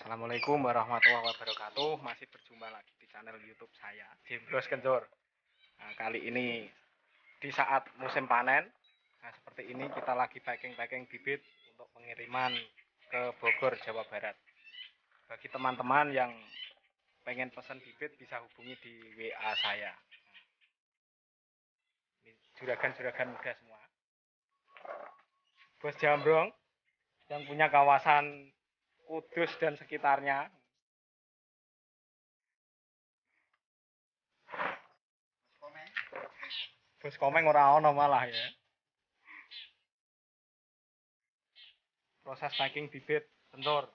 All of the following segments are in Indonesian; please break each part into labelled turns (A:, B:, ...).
A: Assalamualaikum warahmatullahi wabarakatuh. Masih berjumpa lagi di channel YouTube saya, Bros Kencur. Nah, kali ini di saat musim panen. Nah, seperti ini kita lagi packing bibit untuk pengiriman ke Bogor, Jawa Barat. Bagi teman-teman yang pengen pesan bibit bisa hubungi di WA saya. Ini juragan-juragan muda semua. Bos Jambrong yang punya kawasan Kudus dan sekitarnya. Bos Komeng ora ono malah ya. Proses packing bibit bentur.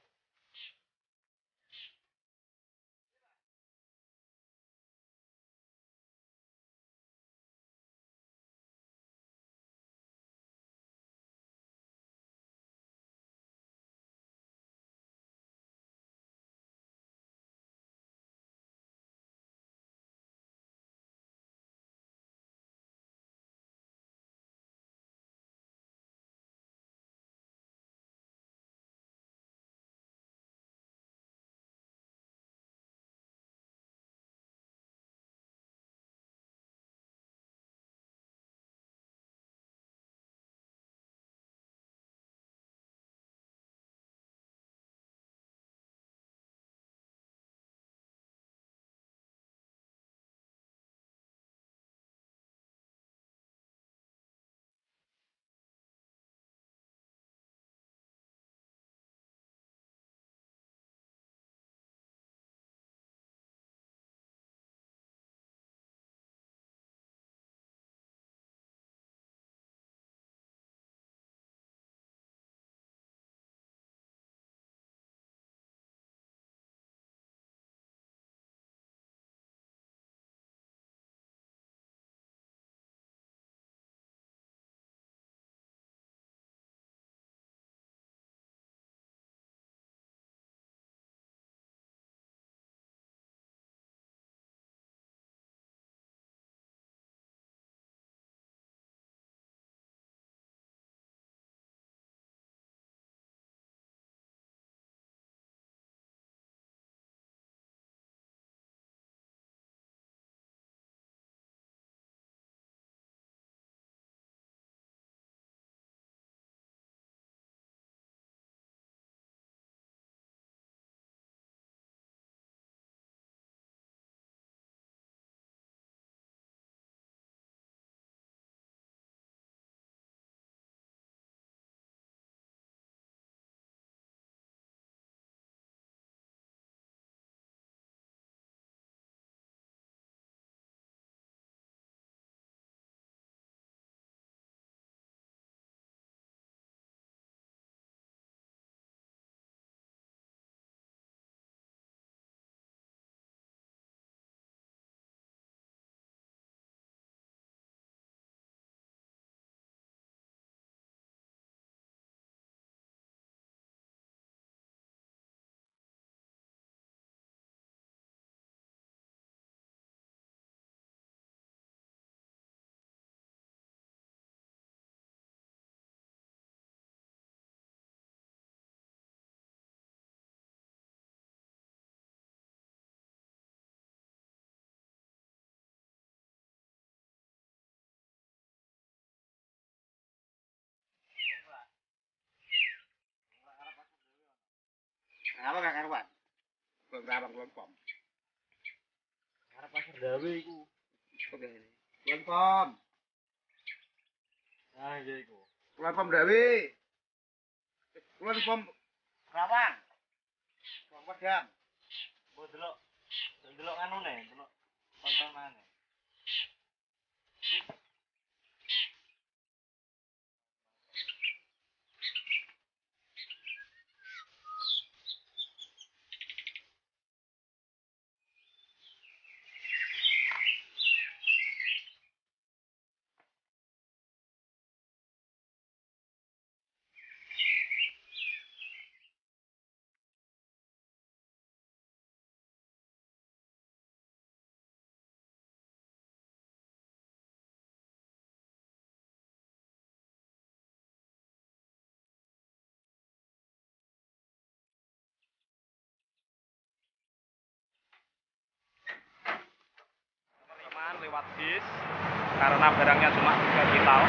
B: Apa gak karuan? Belum rabang belum pom.
A: Arep pasar dawe iku.
B: Oke ini. Belum pom.
A: Nah, iya iku.
B: Belum pom dawe. Belum pom rawang. Pom padang.
A: Mbok delok anune, delok tontonane. lewat bis karena barangnya cuma 3 kintal.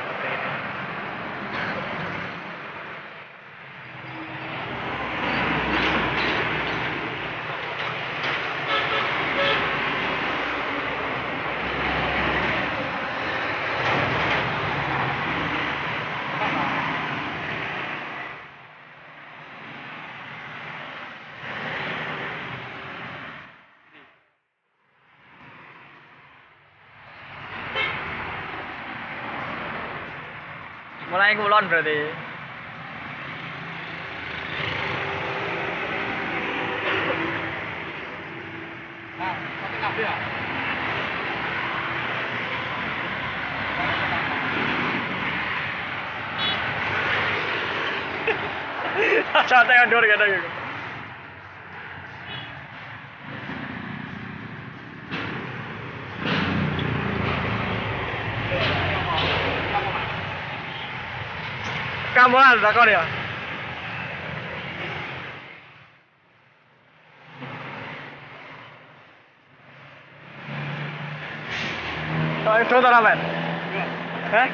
A: Seperti ini.
C: Mulai kulon berarti.
A: Nah, tapi kabeh ya.
C: Santai andur kadang gitu. Kamu ada takon ya? Kalau itu tak ramen? Hah?